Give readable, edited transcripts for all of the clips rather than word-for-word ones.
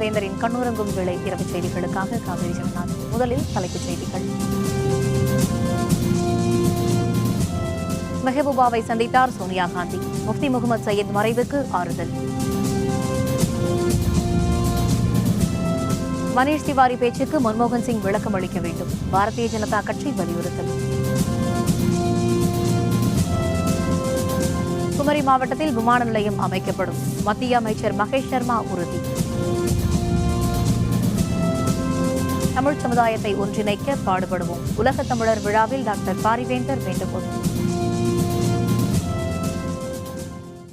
வேந்தரின் கண்ணுறங்கும் வேளை இரவு செய்திகளுக்காக காவிரி ஜெகநாத். முதலில் தலைப்புச் செய்திகள். மெஹபூபாவை சந்தித்தார் சோனியா காந்தி. முஃப்தி முகமது சையத் மறைவுக்கு ஆறுதல். மனீஷ் திவாரி பேச்சுக்கு மன்மோகன் சிங் விளக்கம் அளிக்க வேண்டும். பாரதிய ஜனதா கட்சி வலியுறுத்தல். குமரி மாவட்டத்தில் விமான நிலையம் அமைக்கப்படும். மத்திய அமைச்சர் மகேஷ் சர்மா உறுதி. தமிழ் சமுதாயத்தை ஒன்றிணைக்க பாடுபடுவோம். உலகத் தமிழர் விழாவில் டாக்டர் பாரிவேந்தர் வேண்டுகோள்.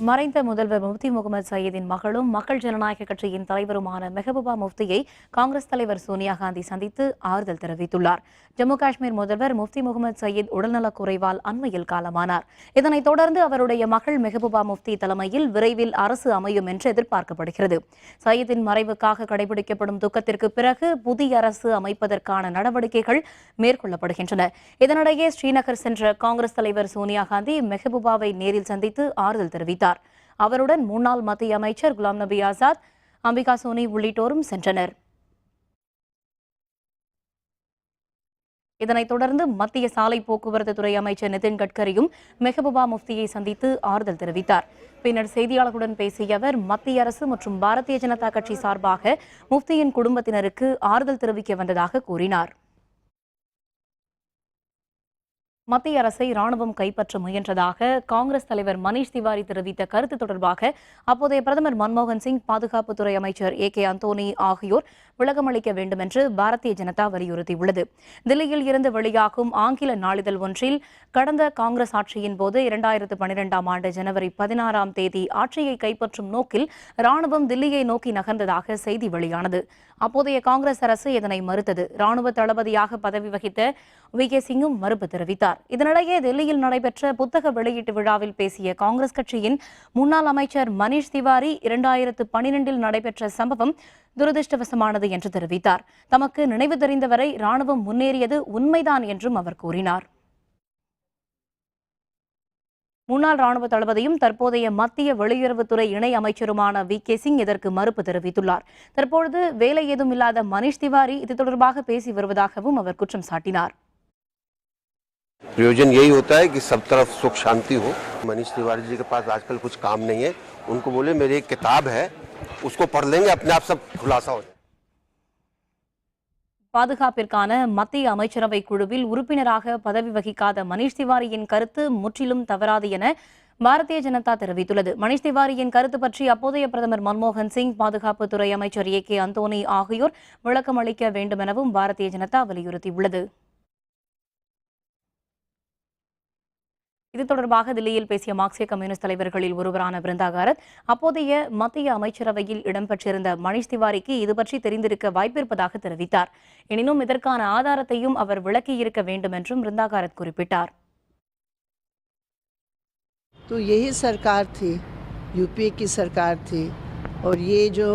மறைந்த முதல்வர் முஃப்தி முகமது சையதின் மகளும் மக்கள் ஜனநாயக கட்சியின் தலைவருமான மெஹபூபா முஃப்தியை காங்கிரஸ் தலைவர் சோனியா காந்தி சந்தித்து ஆறுதல் தெரிவித்துள்ளார். ஜம்மு காஷ்மீர் முதல்வர் முஃப்தி முகமது சையத் உடல்நலக் குறைவால் அண்மையில் காலமானார். இதனைத் தொடர்ந்து அவருடைய மகள் மெஹபூபா முஃப்தி தலைமையில் விரைவில் அரசு அமையும் என்று எதிர்பார்க்கப்படுகிறது. சையதின் மறைவுக்காக கடைபிடிக்கப்படும் துக்கத்திற்கு பிறகு புதிய அரசு அமைப்பதற்கான நடவடிக்கைகள் மேற்கொள்ளப்படுகின்றன. இதனிடையே ஸ்ரீநகர் சென்ற காங்கிரஸ் தலைவர் சோனியா காந்தி மெஹபூபாவை நேரில் சந்தித்து ஆறுதல் தெரிவித்தார். அவருடன் முன்னாள் மத்திய அமைச்சர் குலாம் நபி ஆசாத், அம்பிகா சோனி உள்ளிட்டோரும் சென்றனர். இதனைத் தொடர்ந்து மத்திய சாலை போக்குவரத்து துறை அமைச்சர் நிதின் கட்கரியும் மெஹபூபா முஃப்தியை சந்தித்து ஆறுதல் தெரிவித்தார். பின்னர் செய்தியாளர்களுடன் பேசிய அவர் மத்திய அரசு மற்றும் பாரதிய ஜனதா கட்சி சார்பாக முஃப்தியின் குடும்பத்தினருக்கு ஆறுதல் தெரிவிக்க வந்ததாக கூறினார். மத்திய அரசை ராணுவம் கைப்பற்ற முயன்றதாக காங்கிரஸ் தலைவர் மனீஷ் திவாரி தெரிவித்த கருத்து தொடர்பாக அப்போதைய பிரதமர் மன்மோகன் சிங், பாதுகாப்புத்துறை அமைச்சர் ஏ.கே. அந்தோனி ஆகியோர் விளக்கமளிக்க வேண்டும் என்று பாரதிய ஜனதா வலியுறுத்தியுள்ளது. தில்லியில் இருந்து வெளியாகும் ஆங்கில நாளிதழ் ஒன்றில் கடந்த காங்கிரஸ் ஆட்சியின் போது 2012ஆம் ஆண்டு ஜனவரி 16ஆம் தேதி ஆட்சியை கைப்பற்றும் நோக்கில் ராணுவம் தில்லியை நோக்கி நகர்ந்ததாக செய்தி வெளியானது. அப்போதைய காங்கிரஸ் அரசு இதனை மறுத்தது. ராணுவ தளபதியாக பதவி வகித்த வி.கே. சிங்கும் மறுப்பு தெரிவித்தார். இதனிடையே தில்லியில் நடைபெற்ற புத்தக வெளியீட்டு விழாவில் பேசிய காங்கிரஸ் கட்சியின் முன்னாள் அமைச்சர் மனீஷ் திவாரி 2012இல் நடைபெற்ற சம்பவம் துரதிருஷ்டவசமானது என்று தெரிவித்தார். தமக்கு நினைவு தெரிந்தவரை ராணுவம் முன்னேறியது உண்மைதான் என்றும் அவர் கூறினார். முன்னாள் ராணுவ தளபதியும் தற்போதைய மத்திய வெளியுறவுத்துறை இணை அமைச்சருமான வி.கே. சிங் இதற்கு மறுப்பு தெரிவித்துள்ளார். தற்பொழுது வேலை ஏதும் இல்லாத மனீஷ் திவாரி இது தொடர்பாக பேசி வருவதாகவும் அவர் குற்றம் சாட்டினார். प्रयोजन यही होता है कि सब तरफ सुख शांति हो। मनीष तिवारी जी के पास आजकल कुछ काम नहीं है, उनको बोले मेरी एक किताब है, उसको पढ़ लेंगे, अपने आप सब खुलासा हो जाए. பாதுகாப்பிற்கான மத்திய அமைச்சரவை குழுவில் உறுப்பினராக பதவி வகிக்காத மனீஷ் திவாரியின் கருத்து முற்றிலும் தவறாது என பாரதிய ஜனதா தெரிவித்துள்ளது. மனீஷ் திவாரியின் கருத்து பற்றி அப்போதைய பிரதமர் மன்மோகன் சிங், பாதுகாப்புத்துறை அமைச்சர் ஏ.கே. அந்தோனி ஆகியோர் விளக்கம் அளிக்க வேண்டும் எனவும் பாரதிய ஜனதா வலியுறுத்தியுள்ளது. இது தொடர்பாக தில்லியில் பேசிய மார்க்சிய கம்யூனிஸ்ட் தலைவர்களில் ஒருவரான பிருந்தா காரத், அப்போதைய மத்திய அமைச்சரவையில் இடம்பெற்றிருந்த மனீஷ் திவாரிக்கு இது பற்றி தெரிந்திருக்க வாய்ப்பிருப்பதாக தெரிவித்தார். எனினும் இதற்கான ஆதாரத்தையும் அவர் விளக்கியிருக்க வேண்டும் என்றும் பிருந்தா காரத் குறிப்பிட்டார். तो यही सरकार थी, यूपीए की सरकार थी, और ये जो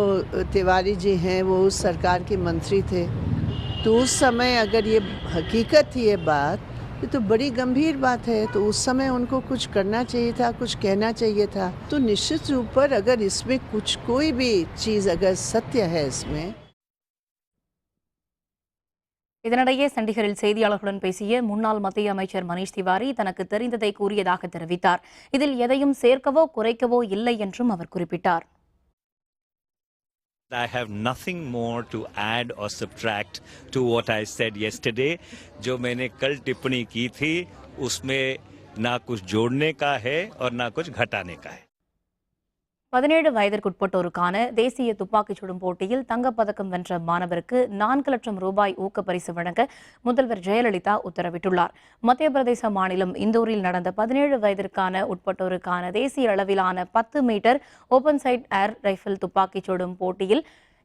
तिवारी जी हैं वो उस सरकार के मंत्री थे. तो उस समय अगर ये हकीकत थी ये बात, ये तो बड़ी गंभीर बात है. तो उस समय उनको कुछ करना चाहिए था, कुछ कहना चाहिए था. तो निश्चित रूप पर अगर इसमें कुछ कोई भी चीज़ अगर सत्य है इसमें. இதனிடையே சண்டிகரில் செய்தியாளர்களுடன் பேசிய முன்னாள் மத்திய அமைச்சர் மனீஷ் திவாரி தனக்கு தெரிந்ததை கூறியதாக தெரிவித்தார். இதில் எதையும் சேர்க்கவோ குறைக்கவோ இல்லை என்றும் அவர் குறிப்பிட்டார். I have nothing more to add or subtract to what I said yesterday. जो मैंने कल टिप्पणी की थी उसमें ना कुछ जोड़ने का है और ना कुछ घटाने का है. 17 வயதிற்குட்பட்டோருக்கான தேசிய துப்பாக்கிச் சுடும் போட்டியில் தங்கப்பதக்கம் வென்ற மாணவருக்கு 4 லட்சம் ரூபாய் ஊக்கப்பரிசு வழங்க முதல்வர் ஜெயலலிதா உத்தரவிட்டுள்ளார். மத்திய பிரதேச மாநிலம் இந்தூரில் நடந்த 17 வயதிற்கான உட்பட்டோருக்கான தேசிய அளவிலான 10 metre open sight air rifle துப்பாக்கிச் சுடும் போட்டியில்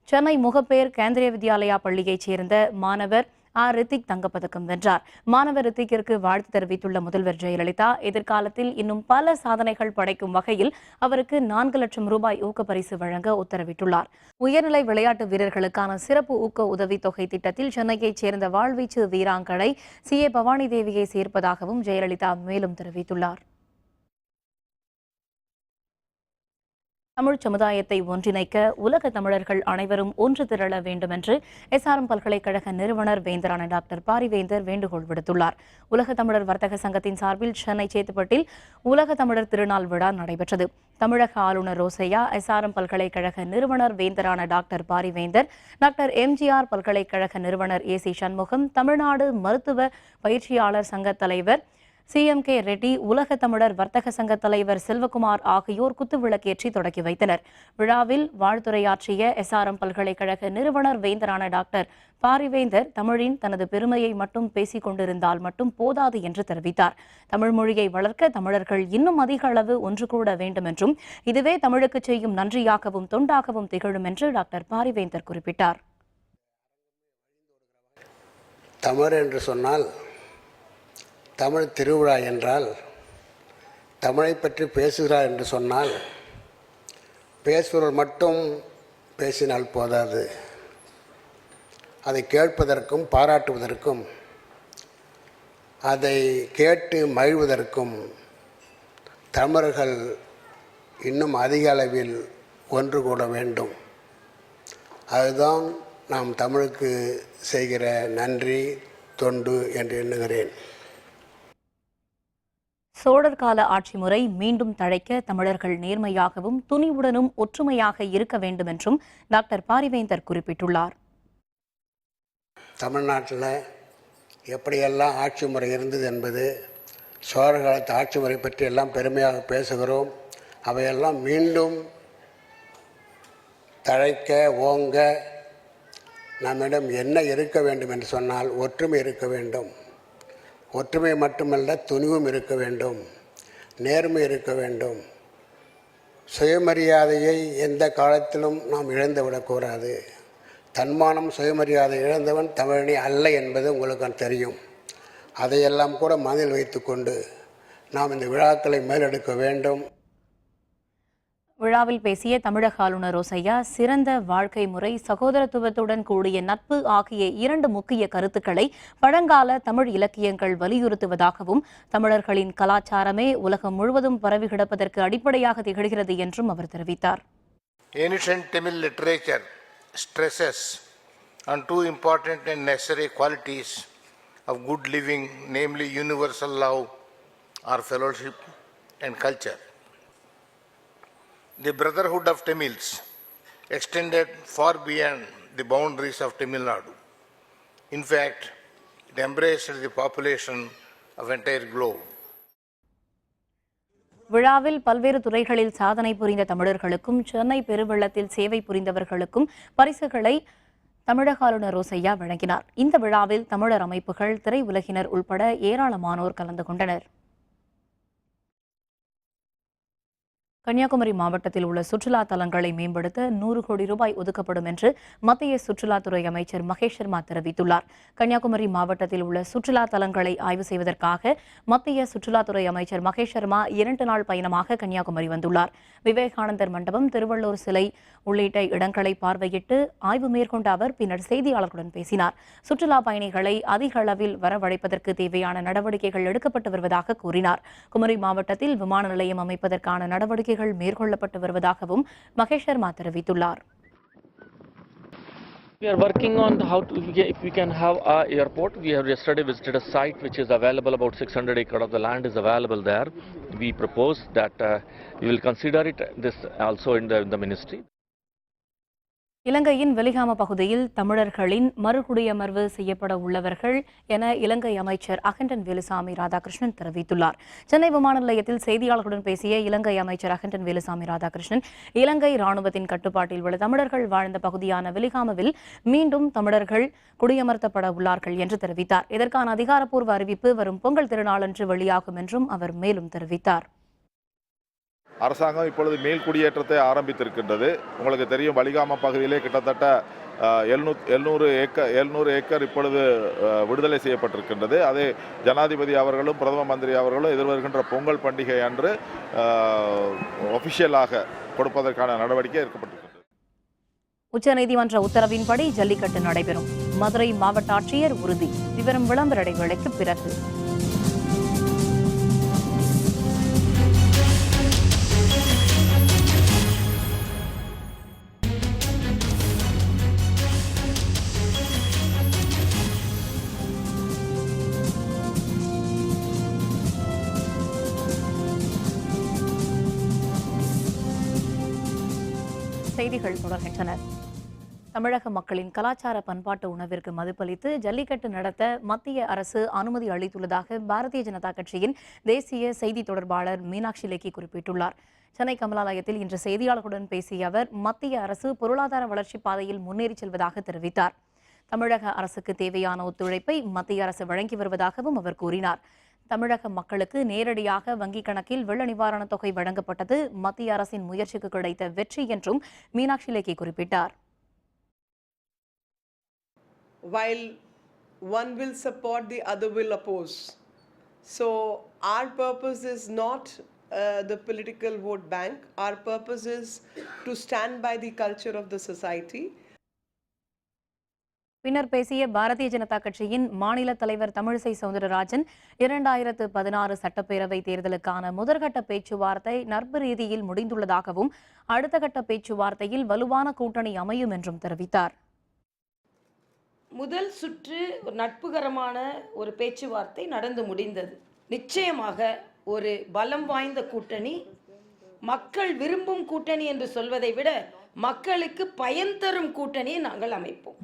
சென்னை முகப்பேர் கேந்திரிய வித்யாலயா பள்ளியைச் சேர்ந்த மாணவர் ரித்திக் தங்கப்பதக்கம் வென்றார். மாணவர் ரித்திக்கிற்கு வாழ்த்து தெரிவித்துள்ள முதல்வர் ஜெயலலிதா, எதிர்காலத்தில் இன்னும் பல சாதனைகள் படைக்கும் வகையில் அவருக்கு 4 லட்சம் ரூபாய் ஊக்கப்பரிசு வழங்க உத்தரவிட்டுள்ளார். உயர்நிலை விளையாட்டு வீரர்களுக்கான சிறப்பு ஊக்க உதவித்தொகை திட்டத்தில் சென்னையைச் சேர்ந்த வாழ்வீச்சு வீராங்கனை சி.ஏ. பவானி தேவியை சேர்ப்பதாகவும் ஜெயலலிதா மேலும் தெரிவித்துள்ளார். தமிழ் சமுதாயத்தை ஒன்றிணைக்க உலக தமிழர்கள் அனைவரும் ஒன்று திரள வேண்டும் என்று எஸ்ஆர்எம் பல்கலைக்கழக நிறுவனர் வேந்தரான டாக்டர் பாரிவேந்தர் வேண்டுகோள் விடுத்துள்ளார். உலக தமிழர் வர்த்தக சங்கத்தின் சார்பில் சென்னை சேத்துப்பட்டில் உலக தமிழர் திருநாள் விழா நடைபெற்றது. தமிழக ஆளுநர் ரோசையா, எஸ்ஆர்எம் பல்கலைக்கழக நிறுவனர் வேந்தரான டாக்டர் பாரிவேந்தர், டாக்டர் எம்ஜிஆர் பல்கலைக்கழக நிறுவனர் ஏசி சண்முகம், தமிழ்நாடு மருத்துவ பயிற்சியாளர் சங்க தலைவர் CMK ரெட்டி, உலக தமிழர் வர்த்தக சங்க தலைவர் செல்வகுமார் ஆகியோர் குத்துவிளக்கேற்றி தொடங்கி வைத்தனர். விழாவில் வாழ்த்துரையாற்றிய எஸ்ஆர்எம் பல்கலைக்கழக நிறுவனர் வேந்தரான டாக்டர் பாரிவேந்தர், தமிழின் தனது பெருமையை மட்டும் பேசிக் கொண்டிருந்தால் மட்டும் போதாது என்று தெரிவித்தார். தமிழ் மொழியை வளர்க்க தமிழர்கள் இன்னும் அதிக அளவு ஒன்று கூட வேண்டும் என்றும், இதுவே தமிழுக்கு செய்யும் நன்றியாகவும் தொண்டாகவும் திகழும் என்று டாக்டர் பாரிவேந்தர் குறிப்பிட்டார். தமிழ் என்று சொன்னால், தமிழ் திருவிழா என்றால், தமிழை பற்றி பேசுகிறார் என்று சொன்னால், பேசுபவர் மட்டும் பேசினால் போதாது. அதை கேட்பதற்கும் பாராட்டுவதற்கும், அதை கேட்டு மகிழ்வதற்கும் தமிழர்கள் இன்னும் அதிக அளவில் ஒன்று கூட வேண்டும். அதுதான் நாம் தமிழுக்கு செய்கிற நன்றி தொண்டு என்று எண்ணுகிறேன். சோழர் கால ஆட்சி முறை மீண்டும் தழைக்க தமிழர்கள் நேர்மையாகவும் துணிவுடனும் ஒற்றுமையாக இருக்க வேண்டும் என்றும் டாக்டர் பாரிவேந்தர் குறிப்பிட்டுள்ளார். தமிழ்நாட்டில் எப்படியெல்லாம் ஆட்சி முறை இருந்தது என்பது, சோழர் காலத்து ஆட்சி முறை பற்றி எல்லாம் பெருமையாக பேசுகிறோம். அவையெல்லாம் மீண்டும் தழைக்க ஓங்க நம்மிடம் என்ன இருக்க வேண்டும் என்று சொன்னால், ஒற்றுமை இருக்க வேண்டும். ஒற்றுமை மட்டுமல்ல, துணிவும் இருக்க வேண்டும், நேர்மை இருக்க வேண்டும். சுயமரியாதையை எந்த காலத்திலும் நாம் இழந்துவிடக்கூடாது. தன்மானம் சுயமரியாதை இழந்தவன் தமிழனே அல்ல என்பது உங்களுக்கு தெரியும். அதையெல்லாம் கூட மனதில் வைத்துக்கொண்டு நாம் இந்த விழாக்களை மேலெடுக்க வேண்டும். விழாவில் பேசிய தமிழக ஆளுநர் ரோசையா, சிறந்த வாழ்க்கை முறை, சகோதரத்துவத்துடன் கூடிய நட்பு ஆகிய 2 முக்கிய கருத்துக்களை பழங்கால தமிழ் இலக்கியங்கள் வலியுறுத்துவதாகவும், தமிழர்களின் கலாச்சாரமே உலகம் முழுவதும் பரவி கிடப்பதற்கு அடிப்படையாக திகழ்கிறது என்றும் அவர் தெரிவித்தார். Ancient Tamil literature stresses on 2 important and necessary qualities of good living, namely universal love or fellowship and culture. The brotherhood of Tamils extended far beyond the boundaries of Tamil Nadu. In fact, it embraced the population of entire globe. விழாவில் பல்வேறு துறைகளில் சாதனை புரிந்த தமிழர்களுக்கும், சென்னை பெருவெள்ளத்தில் சேவை புரிந்தவர்களுக்கும் பரிசுகளை தமிழக ஆளுநர் ரோசையா வழங்கினார். இந்த விழாவில் தமிழர் அமைப்புகள், திரையுலகினர் உள்பட ஏராளமானோர் கலந்து கொண்டனர். கன்னியாகுமரி மாவட்டத்தில் உள்ள சுற்றுலா தலங்களை மேம்படுத்த 100 கோடி ரூபாய் ஒதுக்கப்படும் என்று மத்திய சுற்றுலாத்துறை அமைச்சர் மகேஷ் சர்மா தெரிவித்துள்ளார். கன்னியாகுமரி மாவட்டத்தில் உள்ள சுற்றுலா தலங்களை ஆய்வு செய்வதற்காக மத்திய சுற்றுலாத்துறை அமைச்சர் மகேஷ் சர்மா 2 நாள் பயணமாக கன்னியாகுமரி வந்துள்ளார். விவேகானந்தர் மண்டபம், திருவள்ளூர் சிலை உள்ளிட்ட இடங்களை பார்வையிட்டு ஆய்வு மேற்கொண்ட அவர் பின்னர் செய்தியாளர்களுடன் பேசினார். சுற்றுலா பயணிகளை அதிக அளவில் வரவழைப்பதற்கு தேவையான நடவடிக்கைகள் எடுக்கப்பட்டு வருவதாக கூறினார். குமரி மாவட்டத்தில் விமான நிலையம் அமைப்பதற்கான நடவடிக்கைகள் மேற்கொள்ளப்பட்டு வருவதாகவும் மகேஷ் சர்மா தெரிவித்துள்ளார். We are working on how to, if we can have our airport. We have yesterday visited a site which is available, about 600 acres of the land is available there. We propose that we will consider it this also in the ministry. இலங்கையின் வெலிகாம பகுதியில் தமிழர்களின் மறுகுடியமர்வு செய்யப்பட உள்ளவர்கள் என இலங்கை அமைச்சர் அகண்டன் வேலுசாமி ராதாகிருஷ்ணன் தெரிவித்துள்ளார். சென்னை விமான நிலையத்தில் செய்தியாளர்களுடன் பேசிய இலங்கை அமைச்சர் அகண்டன் வேலுசாமி ராதாகிருஷ்ணன், இலங்கை ராணுவத்தின் கட்டுப்பாட்டில் உள்ள தமிழர்கள் வாழ்ந்த பகுதியான வெலிகாமவில் மீண்டும் தமிழர்கள் குடியமர்த்தப்பட உள்ளார்கள் என்று தெரிவித்தார். இதற்கான அதிகாரப்பூர்வ அறிவிப்பு வரும் பொங்கல் திருநாளன்று வெளியாகும் என்றும் அவர் மேலும் தெரிவித்தார். அரசாங்கம் இப்பொழுது மேல் குடியேற்றத்தை ஆரம்பித்திருக்கின்றது. உங்களுக்கு தெரியும், வலிகாம பகுதியிலே கிட்டத்தட்ட 700 ஏக்கர் இப்பொழுது விடுதலை செய்யப்பட்டிருக்கின்றது. அதே ஜனாதிபதி அவர்களும் பிரதம மந்திரி அவர்களும் எதிர்வருகின்ற பொங்கல் பண்டிகை அன்று ஒபிஷியலாக கொடுப்பதற்கான நடவடிக்கை எடுக்கப்பட்டிருக்கிறது. உச்சநீதிமன்ற உத்தரவின்படி ஜல்லிக்கட்டு நடைபெறும். மதுரை மாவட்ட ஆட்சியர் உறுதி. விவரம் விளம்பர இடைவேளைக்கு பிறகு. செய்திகள் தொடர்கின்றன. தமிழக மக்களின் கலாச்சார பண்பாட்டு உணவிற்கு மதிப்பளித்து ஜல்லிக்கட்டு நடத்த மத்திய அரசு அனுமதி அளித்துள்ளதாக பாரதிய ஜனதா கட்சியின் தேசிய செய்தி தொடர்பாளர் மீனாட்சி லேக்கி குறிப்பிட்டுள்ளார். சென்னை கமலாலயத்தில் இன்று செய்தியாளர்களுடன் பேசிய அவர், மத்திய அரசு பொருளாதார வளர்ச்சிப் பாதையில் முன்னேறி செல்வதாக தெரிவித்தார். தமிழக அரசுக்கு தேவையான ஒத்துழைப்பை மத்திய அரசு வழங்கி வருவதாகவும் அவர் கூறினார். தமிழக மக்களுக்கு நேரடியாக வங்கிக் கணக்கில் வெள்ள நிவாரணத் தொகை வழங்கப்பட்டது மத்திய அரசின் முயற்சிக்கு கிடைத்த வெற்றி என்றும் மீனாட்சி லேக்கி குறிப்பிட்டார். While one will support, the other will oppose. So our purpose is not the political vote bank. Our purpose is to stand by the culture of the society. பின்னர் பேசிய பாரதிய ஜனதா கட்சியின் மாநில தலைவர் தமிழிசை சவுந்தரராஜன், 2016 சட்டப்பேரவை தேர்தலுக்கான முதற்கட்ட பேச்சுவார்த்தை நட்பு ரீதியில் முடிந்துள்ளதாகவும் அடுத்த கட்ட பேச்சுவார்த்தையில் வலுவான கூட்டணி அமையும் என்றும் தெரிவித்தார். முதல் சுற்று ஒரு நட்புகரமான ஒரு பேச்சுவார்த்தை நடந்து முடிந்தது. நிச்சயமாக ஒரு பலம் வாய்ந்த கூட்டணி, மக்கள் விரும்பும் கூட்டணி என்று சொல்வதை விட மக்களுக்கு பயன் தரும் கூட்டணியை நாங்கள் அமைப்போம்.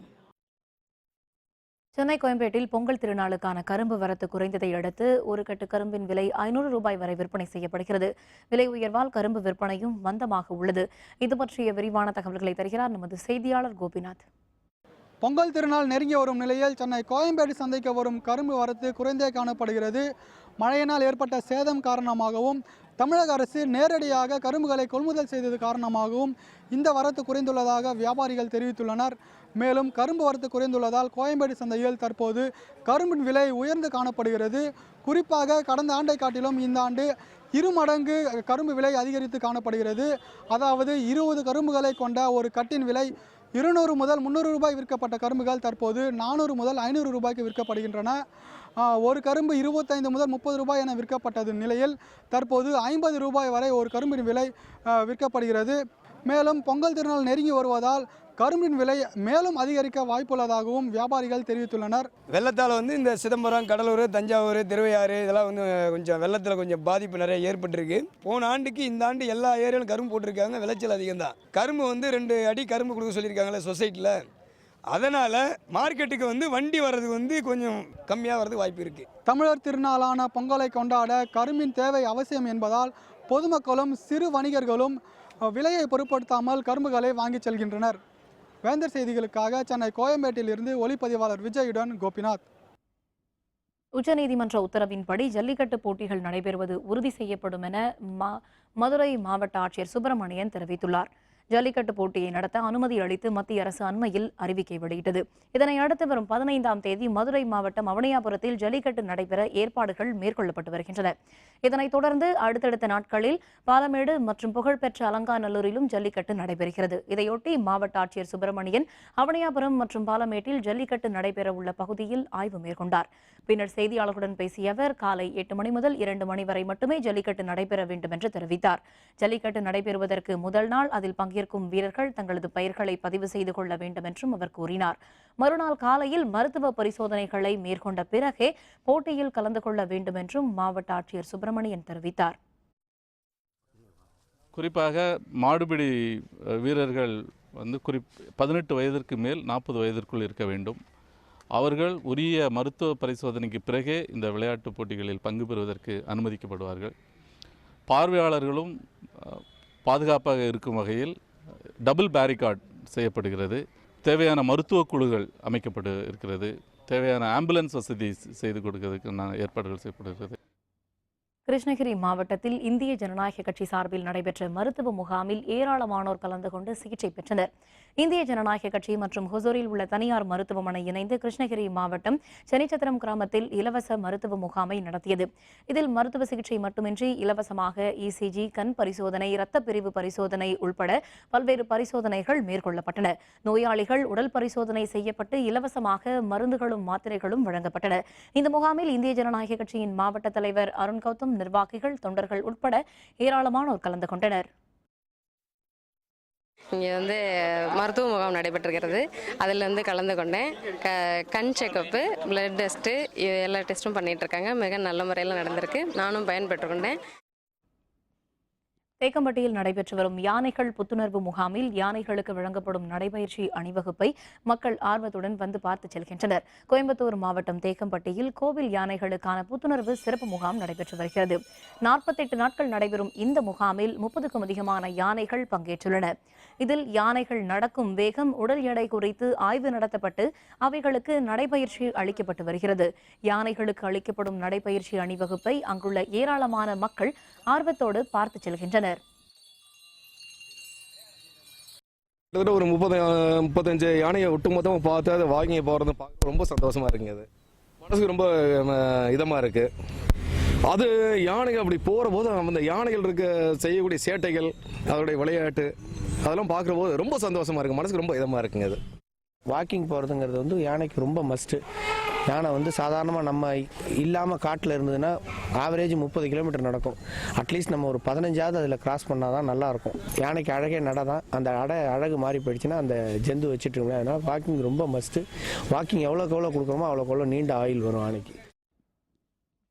சென்னை கோயம்பேட்டில் பொங்கல் திருநாளுக்கான கரும்பு வரத்து குறைந்ததை அடுத்து ஒரு கட்டு கரும்பின் விலை 500 ரூபாய் வரை விற்பனை செய்யப்படுகிறது. விலை உயர்வால் கரும்பு விற்பனையும் மந்தமாக உள்ளது. இது பற்றிய விரிவான தகவல்களை தருகிறார் நமது செய்தியாளர் கோபிநாத். பொங்கல் திருநாள் நெருங்கி வரும் நிலையில் சென்னை கோயம்பேடு சந்தைக்கு வரும் கரும்பு வரத்து குறைந்தே காணப்படுகிறது. மழையினால் ஏற்பட்ட சேதம் காரணமாகவும் தமிழக அரசு நேரடியாக கரும்புகளை கொள்முதல் செய்தது காரணமாகவும் இந்த வரத்து குறைந்துள்ளதாக வியாபாரிகள் தெரிவித்துள்ளனர். மேலும் கரும்பு வரத்து குறைந்துள்ளதால் கோயம்பேடு சந்தையில் தற்போது கரும்பின் விலை உயர்ந்து காணப்படுகிறது. குறிப்பாக கடந்த ஆண்டை காட்டிலும் இந்த ஆண்டு 2 மடங்கு கரும்பு விலை அதிகரித்து காணப்படுகிறது. அதாவது 20 கரும்புகளை கொண்ட ஒரு கட்டின் விலை 200 முதல் 300 ரூபாய் விற்கப்பட்ட கரும்புகள் தற்போது 400 முதல் 500 ரூபாய்க்கு விற்கப்படுகின்றன. ஒரு கரும்பு 25 முதல் 30 ரூபாய் என விற்கப்பட்டது நிலையில் தற்போது 50 ரூபாய் வரை ஒரு கரும்பின் விலை விற்கப்படுகிறது. மேலும் பொங்கல் திருநாள் நெருங்கி வருவதால் கரும்பின் விலை மேலும் அதிகரிக்க வாய்ப்புள்ளதாகவும் வியாபாரிகள் தெரிவித்துள்ளனர். வெள்ளத்தால் இந்த சிதம்பரம், கடலூர், தஞ்சாவூர், திருவையாறு இதெல்லாம் கொஞ்சம் வெள்ளத்தில் கொஞ்சம் பாதிப்பு நிறைய ஏற்பட்டிருக்கு. போன ஆண்டுக்கு இந்த ஆண்டு எல்லா ஏரியாலும் கரும்பு போட்டிருக்காங்க. விளைச்சல் அதிகம் தான். கரும்பு 2 அடி கரும்பு கொடுக்க சொல்லியிருக்காங்களே சொசைட்டியில். அதனால் மார்க்கெட்டுக்கு வண்டி வர்றது கொஞ்சம் கம்மியாக வர்றதுக்கு வாய்ப்பு இருக்குது. தமிழர் திருநாளான பொங்கலை கொண்டாட கரும்பின் தேவை அவசியம் என்பதால் பொதுமக்களும் சிறு வணிகர்களும் விலையை பொருட்படுத்தாமல் கரும்புகளை வாங்கி செல்கின்றனர். வேந்தர் செய்திகளுக்காக சென்னை கோயம்பேட்டில் இருந்து ஒளிப்பதிவாளர் விஜயுடன் கோபிநாத். உச்சநீதிமன்ற உத்தரவின்படி ஜல்லிக்கட்டு போட்டிகள் நடைபெறுவது உறுதி செய்யப்படும் என மதுரை மாவட்ட ஆட்சியர் சுப்பிரமணியன் தெரிவித்துள்ளார். ஜல்லிக்கட்டு போட்டியை நடத்த அனுமதி அளித்து மத்திய அரசு அண்மையில் அறிவிக்கை வெளியிட்டது. இதனை அடுத்து வரும் 15ஆம் தேதி மதுரை மாவட்டம் அவனியாபுரத்தில் ஜல்லிக்கட்டு நடைபெற ஏற்பாடுகள் மேற்கொள்ளப்பட்டு வருகின்றன. இதனைத் தொடர்ந்து அடுத்தடுத்த நாட்களில் பாலமேடு மற்றும் புகழ்பெற்ற அலங்காநல்லூரிலும் ஜல்லிக்கட்டு நடைபெறுகிறது. இதையொட்டி மாவட்ட ஆட்சியர் சுப்பிரமணியன் அவனியாபுரம் மற்றும் பாலமேட்டில் ஜல்லிக்கட்டு நடைபெற உள்ள பகுதியில் ஆய்வு மேற்கொண்டார். பின்னர் செய்தியாளர்களுடன் பேசிய அவர், காலை 8 மணி முதல் 2 மணி வரை மட்டுமே ஜல்லிக்கட்டு நடைபெற வேண்டும் என்று தெரிவித்தார். ஜல்லிக்கட்டு நடைபெறுவதற்கு முதல் நாள் அதில் பங்கேற்கும் வீரர்கள் தங்களது பெயர்களை பதிவு செய்து கொள்ள வேண்டும் என்றும் அவர் கூறினார். மறுநாள் காலையில் மருத்துவ பரிசோதனைகளை மேற்கொண்ட பிறகே போட்டியில் கலந்து கொள்ள வேண்டும் என்றும் மாவட்ட ஆட்சியர் சுப்பிரமணியன் தெரிவித்தார். குறிப்பாக மாடுபிடி வீரர்கள் 18 வயதிற்கு மேல் 40 வயதிற்குள் இருக்க வேண்டும். அவர்கள் உரிய மருத்துவ பரிசோதனைக்கு பிறகே இந்த விளையாட்டுப் போட்டிகளில் பங்கு பெறுவதற்கு அனுமதிக்கப்படுவார்கள். பார்வையாளர்களும் பாதுகாப்பாக இருக்கும் வகையில் டபுள் பேரிகார்ட் செய்யப்படுகிறது. தேவையான மருத்துவ குழுக்கள் அமைக்கப்பட்டு இருக்கிறது. தேவையான ஆம்புலன்ஸ் வசதி செய்து கொடுக்கிறதுக்கு ஏற்பாடுகள் செய்யப்படுகிறது. கிருஷ்ணகிரி மாவட்டத்தில் இந்திய ஜனநாயக கட்சி சார்பில் நடைபெற்ற மருத்துவ முகாமில் ஏராளமானோர் கலந்து கொண்டு சிகிச்சை பெற்றனர். இந்திய ஜனநாயக கட்சி மற்றும் ஹொசூரில் உள்ள தனியார் மருத்துவமனை இணைந்து கிருஷ்ணகிரி மாவட்டம் சென்னிச்சத்திரம் கிராமத்தில் இலவச மருத்துவ முகாமை நடத்தியது. இதில் மருத்துவ சிகிச்சை மட்டுமின்றி இலவசமாக இசிஜி, கண் பரிசோதனை, இரத்த பிரிவு பரிசோதனை உள்பட பல்வேறு பரிசோதனைகள் மேற்கொள்ளப்பட்டன. நோயாளிகள் உடல் பரிசோதனை செய்யப்பட்டு இலவசமாக மருந்துகளும் மாத்திரைகளும் வழங்கப்பட்டன. இந்த முகாமில் இந்திய ஜனநாயக கட்சியின் மாவட்ட தலைவர் அருண் கௌதம், நிர்வாகிகள், தொண்டர்கள் உட்பட ஏராளமானோர் கலந்து கொண்டனர். இங்கே மருத்துவ முகாம் நடைபெற்றிருக்கிறது. அதில் கலந்து கொண்டேன். கண் செக்கப்பு, பிளட் டெஸ்ட்டு, எல்லா டெஸ்ட்டும் பண்ணிகிட்டு இருக்காங்க. மிக நல்ல முறையில் நடந்திருக்கு. நானும் பயன்பெற்றுக்கொண்டேன். தேக்கம்பட்டியில் நடைபெற்று வரும் யானைகள் புத்துணர்வு முகாமில் யானைகளுக்கு வழங்கப்படும் நடைபயிற்சி அணிவகுப்பை மக்கள் ஆர்வத்துடன் வந்து பார்த்து செல்கின்றனர். கோயம்புத்தூர் மாவட்டம் தேக்கம்பட்டியில் கோவில் யானைகளுக்கான புத்துணர்வு சிறப்பு முகாம் நடைபெற்று வருகிறது. 48 நாட்கள் நடைபெறும் இந்த முகாமில் 30க்கும் அதிகமான யானைகள் பங்கேற்றுள்ளன. இதில் யானைகள் நடக்கும் வேகம், உடல் எடை குறித்து ஆய்வு நடத்தப்பட்டு அவைகளுக்கு நடைபயிற்சி அளிக்கப்பட்டு வருகிறது. யானைகளுக்கு அளிக்கப்படும் நடைபயிற்சி அணிவகுப்பை அங்குள்ள ஏராளமான மக்கள் ஆர்வத்தோடு பார்த்து செல்கின்றனர். ஒரு 35 யானையை ஒட்டுமொத்தமாக பார்த்து அதை வாங்கி போகிறது பார்க்க ரொம்ப சந்தோஷமா இருக்குங்க. அது மனசுக்கு ரொம்ப இதமாக இருக்கு. அது யானைகள் அப்படி போகிற போது அந்த யானைகள் செய்யக்கூடிய சேட்டைகள், அதோடைய விளையாட்டு அதெல்லாம் பார்க்குற போது ரொம்ப சந்தோஷமா இருக்கு. மனசுக்கு ரொம்ப இதமாக இருக்குங்க. அது வாக்கிங் போகிறதுங்கிறது வந்து யானைக்கு ரொம்ப மஸ்ட்டு. யானை வந்து சாதாரணமாக நம்ம இல்லாமல் காட்டில் இருந்ததுன்னா ஆவரேஜ் 30 கிலோமீட்டர் நடக்கும். அட்லீஸ்ட் நம்ம ஒரு 15ஆவது அதில் கிராஸ் பண்ணால் தான் நல்லாயிருக்கும். யானைக்கு அழகே நட தான். அந்த அழகு மாறி போயிடுச்சுன்னா அந்த ஜந்து வச்சுட்டு இருக்கோம். அதனால் வாக்கிங் ரொம்ப மஸ்ட்டு. வாக்கிங் எவ்வளோக்கு எவ்வளோ கொடுக்குறோமோ அவ்வளோக்கு நீண்ட ஆயுள் வரும் யானைக்கு.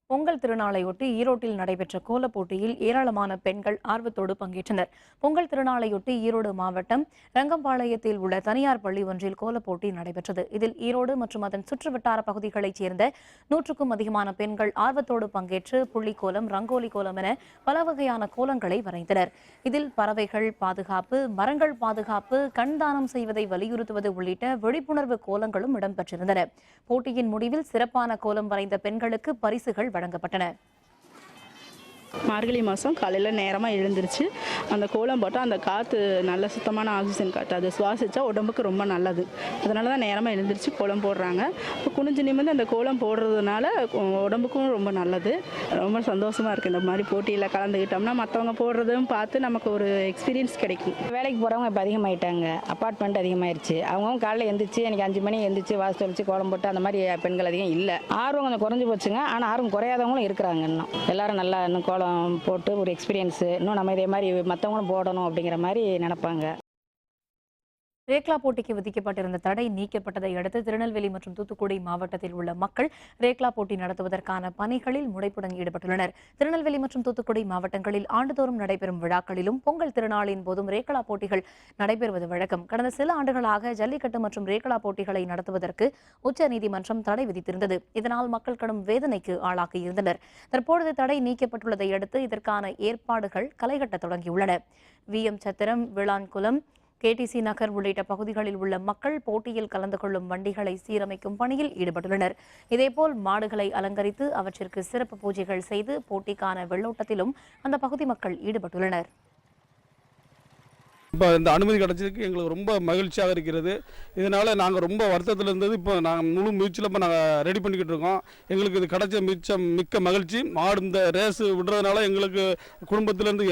பொங்கல் திருநாளையொட்டி ஈரோட்டில் நடைபெற்ற கோலப் போட்டியில் ஏராளமான பெண்கள் ஆர்வத்தோடு பங்கேற்றனர். பொங்கல் திருநாளையொட்டி ஈரோடு மாவட்டம் ரங்கம்பாளையத்தில் உள்ள தனியார் பள்ளி ஒன்றில் கோலப் போட்டி நடைபெற்றது. இதில் ஈரோடு மற்றும் அதன் சுற்றுவட்டார பகுதிகளைச் சேர்ந்த 100க்கும் அதிகமான பெண்கள் ஆர்வத்தோடு பங்கேற்று புள்ளிக்கோலம், ரங்கோலி கோலம் என பல வகையான கோலங்களை வரைந்தனர். இதில் பறவைகள் பாதுகாப்பு, மரங்கள் பாதுகாப்பு, கண்தானம் செய்வதை வலியுறுத்துவது உள்ளிட்ட விழிப்புணர்வு கோலங்களும் இடம்பெற்றிருந்தன. போட்டியின் முடிவில் சிறப்பான கோலம் வரைந்த பெண்களுக்கு பரிசுகள் வழங்கப்பட்டன. மார்கழி மாதம் காலையில் நேரமாக எழுந்திருச்சு அந்த கோலம் போட்டால் அந்த காற்று நல்ல சுத்தமான ஆக்சிஜன் காற்று, அது சுவாசித்தா உடம்புக்கு ரொம்ப நல்லது. அதனால தான் நேரமாக எழுந்திரிச்சு கோலம் போடுறாங்க. இப்போ குனிஞ்சு நிமிர்ந்து அந்த கோலம் போடுறதுனால உடம்புக்கும் ரொம்ப நல்லது. ரொம்ப சந்தோஷமாக இருக்குது. இந்த மாதிரி போட்டியில் கலந்துக்கிட்டோம்னா மற்றவங்க போடுறதும் பார்த்து நமக்கு ஒரு எக்ஸ்பீரியன்ஸ் கிடைக்கும். வேலைக்கு போகிறவங்க இப்போ அதிகமாகிட்டாங்க. அப்பார்ட்மெண்ட் அதிகமாகிடுச்சு. அவங்கவுங்க காலையில் எழுந்திரிச்சு எனக்கு 5 மணி எழுந்திரிச்சு வாசல் தெளிச்சு கோலம் போட்டு அந்த மாதிரி பெண்கள் அதிகம் இல்லை. ஆர்வம் கொஞ்சம் குறைஞ்சி போச்சுங்க. ஆனால் ஆர்வம் குறையாதவங்களும் இருக்கிறாங்க. இன்னும் எல்லாரும் நல்லா இன்னும் கோலம் போட்டு ஒரு எக்ஸ்பீரியன்ஸு, இன்னும் நம்ம இதே மாதிரி மற்றவங்களும் போடணும் அப்படிங்கிற மாதிரி நினைப்பாங்க. ரேக்லா போட்டிக்கு விதிக்கப்பட்டிருந்த தடை நீக்கப்பட்டதை அடுத்து திருநெல்வேலி மற்றும் தூத்துக்குடி மாவட்டத்தில் உள்ள மக்கள் ரேக்லா போட்டி நடத்துவதற்கான பணிகளில் முனைப்புடன் ஈடுபட்டுள்ளனர். திருநெல்வேலி மற்றும் தூத்துக்குடி மாவட்டங்களில் ஆண்டுதோறும் நடைபெறும் விழாக்களிலும் பொங்கல் திருநாளின் போதும் ரேக்லா போட்டிகள் நடைபெறுவது வழக்கம். கடந்த சில ஆண்டுகளாக ஜல்லிக்கட்டு மற்றும் ரேக்லா போட்டிகளை நடத்துவதற்கு உச்சநீதிமன்றம் தடை விதித்திருந்தது. இதனால் மக்கள் கடும் வேதனைக்கு ஆளாகியிருந்தனர். தற்பொழுது தடை நீக்கப்பட்டுள்ளதை அடுத்து இதற்கான ஏற்பாடுகள் களைகட்ட தொடங்கியுள்ளன. VM சத்திரம், விளான்குளம், KTC நகர் உள்ளிட்ட பகுதிகளில் உள்ள மக்கள் போட்டியில் கலந்து கொள்ளும் வண்டிகளை சீரமைக்கும் பணியில் ஈடுபட்டுள்ளனர். இதேபோல் மாடுகளை அலங்கரித்து அவற்றிற்கு சிறப்பு பூஜைகள் செய்து போட்டிக்கான வெள்ளோட்டத்திலும் அந்த பகுதி மக்கள் ஈடுபட்டுள்ளனர். இப்போ இந்த அனுமதி கிடச்சதுக்கு எங்களுக்கு ரொம்ப மகிழ்ச்சியாக இருக்கிறது. இதனால் நாங்கள் ரொம்ப வருத்தத்தில் இருந்தது. இப்போ நாங்கள் முழு முயற்சியில் இப்போ நாங்கள் ரெடி பண்ணிக்கிட்டு இருக்கோம். எங்களுக்கு இது கிடைச்ச மிக்க மகிழ்ச்சி. மாடு இந்த ரேஸு விடுறதுனால எங்களுக்கு குடும்பத்திலேருந்து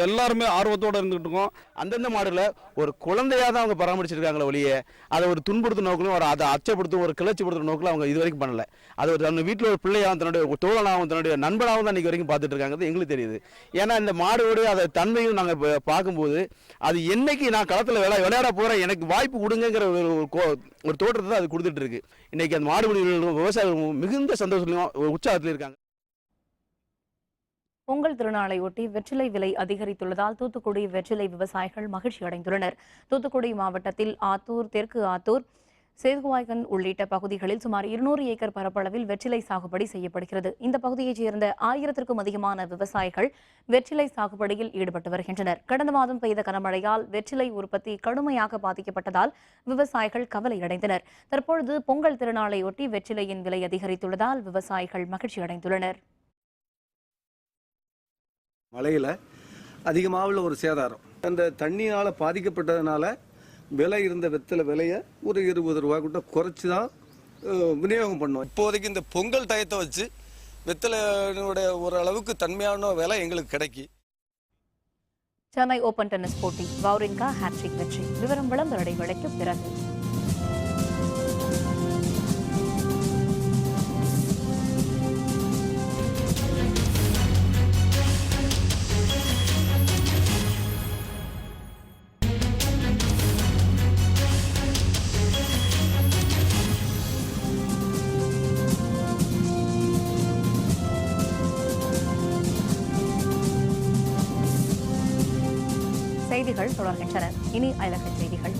எல்லாருமே ஆர்வத்தோடு இருந்துகிட்டு இருக்கோம். அந்தந்த மாடுல ஒரு குழந்தையாக தான் அவங்க பராமரிச்சிருக்காங்களே ஒழிய அதை ஒரு துன்புறுத்தும் நோக்கிலும் அதை அச்சப்படுத்தும் ஒரு கிளர்ச்சிப்படுத்தும் நோக்கில் அவங்க இது வரைக்கும் பண்ணலை. அது ஒரு தன் வீட்டில் ஒரு பிள்ளையாகவும் தன்னுடைய தோழனாகவும் தன்னுடைய நண்பனாகவும் தான் இன்றைக்கி வரைக்கும் பார்த்துட்டு இருக்காங்க. எங்களுக்கு தெரியுது. ஏன்னா இந்த மாடோடைய அதை தன்மையும் நாங்கள் பார்க்கும்போது அது என்னைக்கு நான் களத்தில் விளையாட போகிறேன், எனக்கு வாய்ப்பு கொடுங்கிற ஒரு தோற்றத்தை தான் அது கொடுத்துட்டு இருக்கு. இன்னைக்கு அந்த மாடுபிடி விவசாயிகள் மிகுந்த சந்தோஷத்திலும் உற்சாகத்தில் இருக்காங்க. பொங்கல் திருநாளையொட்டி வெற்றிலை விலை அதிகரித்துள்ளதால் தூத்துக்குடி வெற்றிலை விவசாயிகள் மகிழ்ச்சி அடைந்துள்ளனர். தூத்துக்குடி மாவட்டத்தில் ஆத்தூர், தெற்கு ஆத்தூர், சேதுவாய்கன் உள்ளிட்ட பகுதிகளில் சுமார் 200 ஏக்கர் பரப்பளவில் வெற்றிலை சாகுபடி செய்யப்படுகிறது. இந்த பகுதியைச் சேர்ந்த 1000க்கும் அதிகமான விவசாயிகள் வெற்றிலை சாகுபடியில் ஈடுபட்டு வருகின்றனர். கடந்த மாதம் பெய்த கனமழையால் வெற்றிலை உற்பத்தி கடுமையாக பாதிக்கப்பட்டதால் விவசாயிகள் கவலையடைந்தனர். தற்பொழுது பொங்கல் திருநாளையொட்டி வெற்றிலையின் விலை அதிகரித்துள்ளதால் விவசாயிகள் மகிழ்ச்சி அடைந்துள்ளனர். மழையில் அதிகமாக ஒரு சேதாரம், அந்த தண்ணியால் பாதிக்கப்பட்டதுனால விலை இருந்த வெத்தலை விலையை ஒரு 20 ரூபா கிட்ட குறைச்சி தான் விநியோகம் பண்ணுவோம். இப்போதைக்கு இந்த பொங்கல் டயத்தை வச்சு வெத்தலையோட ஓரளவுக்கு தன்மையான விலை எங்களுக்கு கிடைக்கி. சென்னை ஓபன் டென்னிஸ் போட்டி வவ்ரிங்கா ஹேட்ரிக் வெற்றி. விவரம் விளம்பர இடைவேளைக்கு பிறகு. செய்திகள் தொடர்கின்றன. இனி அயலக செய்திகள்.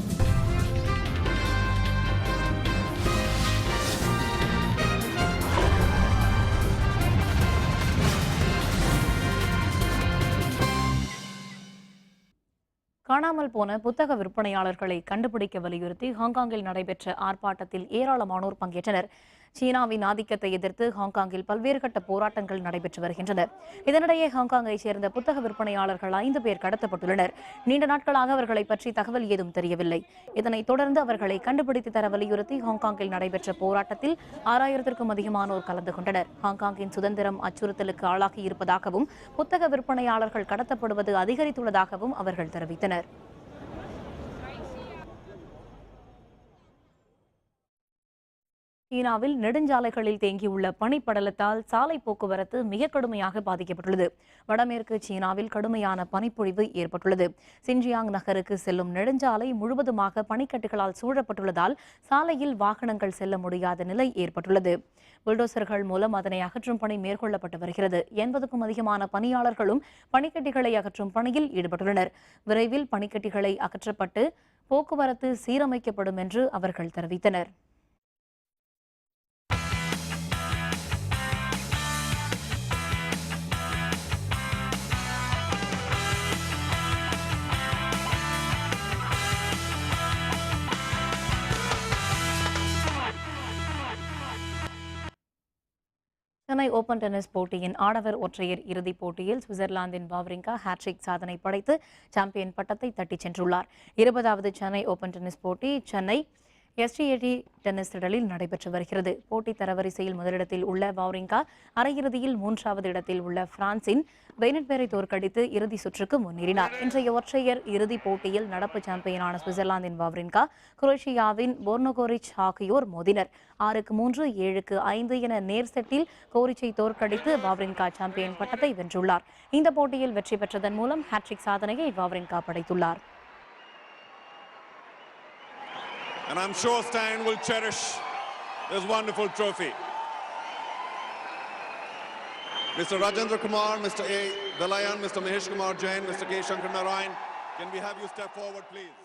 காணாமல் போன புத்தக விற்பனையாளர்களை கண்டுபிடிக்க வலியுறுத்தி ஹாங்காங்கில் நடைபெற்ற ஆர்ப்பாட்டத்தில் ஏராளமானோர் பங்கேற்றனர். சீனாவின் ஆதிக்கத்தை எதிர்த்து ஹாங்காங்கில் பல்வேறு கட்ட போராட்டங்கள் நடைபெற்று வருகின்றன. இதனிடையே ஹாங்காங்கை சேர்ந்த புத்தக விற்பனையாளர்கள் 5 பேர் கடத்தப்பட்டுள்ளனர். நீண்ட நாட்களாக அவர்களை பற்றி தகவல் ஏதும் தெரியவில்லை. இதனைத் தொடர்ந்து அவர்களை கண்டுபிடித்து தர வலியுறுத்தி ஹாங்காங்கில் நடைபெற்ற போராட்டத்தில் 6000க்கும் அதிகமானோர் கலந்து கொண்டனர். ஹாங்காங்கின் சுதந்திரம் அச்சுறுத்தலுக்கு ஆளாகி இருப்பதாகவும் புத்தக விற்பனையாளர்கள் கடத்தப்படுவது அதிகரித்துள்ளதாகவும் அவர்கள் தெரிவித்தனர். சீனாவில் நெடுஞ்சாலைகளில் தேங்கியுள்ள பனிப்படலத்தால் சாலை போக்குவரத்து மிக கடுமையாக பாதிக்கப்பட்டுள்ளது. வடமேற்கு சீனாவில் கடுமையான பனிப்பொழிவு ஏற்பட்டுள்ளது. சின்ஜியாங் நகருக்கு செல்லும் நெடுஞ்சாலை முழுவதுமாக பனிக்கட்டுகளால் சூழப்பட்டுள்ளதால் சாலையில் வாகனங்கள் செல்ல முடியாத நிலை ஏற்பட்டுள்ளது. புல்டோசர்கள் மூலம் அதனை அகற்றும் பணி மேற்கொள்ளப்பட்டு வருகிறது. 80க்கும் அதிகமான பணியாளர்களும் பனிக்கட்டிகளை அகற்றும் பணியில் ஈடுபட்டுள்ளனர். விரைவில் பனிக்கட்டிகளை அகற்றப்பட்டு போக்குவரத்து சீரமைக்கப்படும் என்று அவர்கள் தெரிவித்தனர். சென்னை ஓபன் டென்னிஸ் போட்டியின் ஆடவர் ஒற்றையர் இறுதிப் போட்டியில் சுவிட்சர்லாந்தின் வாவ்ரிங்கா ஹேட்ரிக் சாதனை படைத்து சாம்பியன் பட்டத்தை தட்டிச் சென்றுள்ளார். 20வது சென்னை ஓபன் டென்னிஸ் போட்டி சென்னை STAT டென்னிஸ் திடலில் நடைபெற்று வருகிறது. போட்டி தரவரிசையில் முதலிடத்தில் உள்ள வாவ்ரிங்கா அரையிறுதியில் 3வது இடத்தில் உள்ள பிரான்சின் பெய்னட்பேரை தோற்கடித்து இறுதி சுற்றுக்கு முன்னேறினார். இன்றைய ஒற்றையர் இறுதிப் போட்டியில் நடப்பு சாம்பியனான சுவிட்சர்லாந்தின் வாவ்ரிங்கா குரோஷியாவின் போர்னோகோரிச் ஆகியோர் மோதினர். 6-3, 7-5 என நேர் செட்டில் கோரிச்சை தோற்கடித்து வாவ்ரிங்கா சாம்பியன் பட்டத்தை வென்றுள்ளார். இந்த போட்டியில் வெற்றி பெற்றதன் மூலம் ஹேட்ரிக் சாதனையை வாவ்ரிங்கா படைத்துள்ளார். And I'm sure Stein will cherish this wonderful trophy. Mr. Rajendra Kumar, Mr. A. Velayan, Mr. Mahesh Kumar Jain, Mr. K. Shankar Narayan, can we have you step forward, please?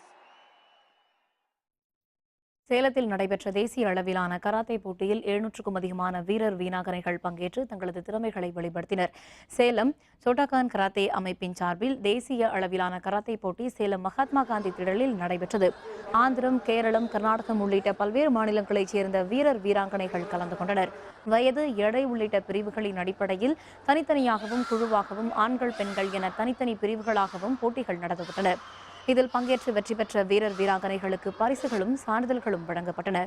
சேலத்தில் நடைபெற்ற தேசிய அளவிலான karate போட்டியில் 700க்கும் அதிகமான வீரர் வீராங்கனைகள் பங்கேற்று தங்களது திறமைகளை வெளிப்படுத்தினர். சேலம் சோட்டாகான் கராத்தே அமைப்பின் சார்பில் தேசிய அளவிலான கராத்தே போட்டி சேலம் மகாத்மா காந்தி திடலில் நடைபெற்றது. ஆந்திரம், கேரளம், கர்நாடகம் உள்ளிட்ட பல்வேறு மாநிலங்களைச் சேர்ந்த வீரர் வீராங்கனைகள் கலந்து கொண்டனர். வயது, எடை உள்ளிட்ட பிரிவுகளின் அடிப்படையில் தனித்தனியாகவும் குழுவாகவும் ஆண்கள், பெண்கள் என தனித்தனி பிரிவுகளாகவும் போட்டிகள் நடத்தப்பட்டன. இதில் பங்கேற்று வெற்றி பெற்ற வீரர் வீராங்கனைகளுக்கு பரிசுகளும் சான்றிதழ்களும் வழங்கப்பட்டன.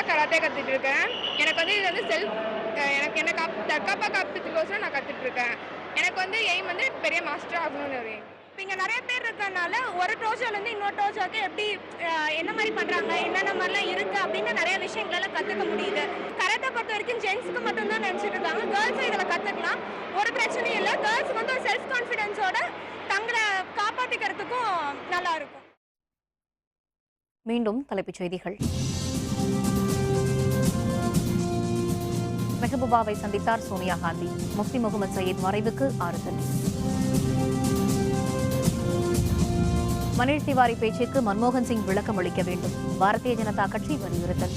கராத்தே கத்துட்டு இருக்கேன். எனக்கு இது எனக்கு தற்காப்பா காப்பதுக்கோசரம் நான் கத்துட்டு இருக்கேன். எனக்கு எய்ம் பெரிய மாஸ்டர் ஆகணும்னு. இங்கே நிறைய பேர் இருக்கறனால ஒரு டோஜோலேருந்து இன்னொரு டோஜோக்கு எப்படி என்ன மாதிரி பண்ணுறாங்க, என்னென்ன மாதிரிலாம் இருக்குது அப்படின்னு நிறைய விஷயங்களெல்லாம் கற்றுக்க முடியுது. கராத்தே பொறுத்த வரைக்கும் ஜென்ஸுக்கு மட்டும்தான் நினச்சிட்டு இருக்காங்க. கேர்ள்ஸும் இதில் கற்றுக்கலாம், ஒரு பிரச்சனையும் இல்லை. கேர்ள்ஸ் ஒரு செல்ஃப் கான்ஃபிடென்ஸோட தங்களை காப்பாற்றிக்கிறதுக்கும் நல்லா இருக்கும். மீண்டும் தலைப்புச் செய்திகள். மெஹபூபாவை சந்தித்தார் சோனியா காந்தி. முஃப்தி முகமது சயீத் மறைவுக்கு ஆறுதல். மணீஷ் திவாரி பேச்சுக்கு மன்மோகன் சிங் விளக்கம் அளிக்க வேண்டும். பாரதிய ஜனதா கட்சி வலியுறுத்தல்.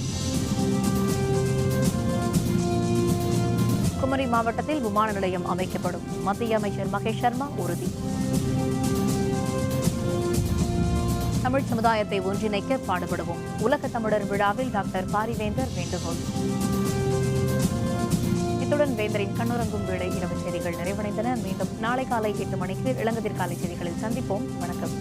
குமரி மாவட்டத்தில் விமான நிலையம் அமைக்கப்படும். மத்திய அமைச்சர் மகேஷ் சர்மா உறுதி. தமிழ் சமுதாயத்தை ஒன்றிணைக்க பாடுபடுவோம். உலக தமிழர் விழாவில் டாக்டர் பாரிவேந்தர் வேண்டுகோள். இத்துடன் வேந்தரின் கண்ணுறங்கும் வேளை இரவு செய்திகள் நிறைவடைந்தன. மீண்டும் நாளை காலை 8 மணிக்கு இளங்கதிர் காலை செய்திகளில் சந்திப்போம். வணக்கம்.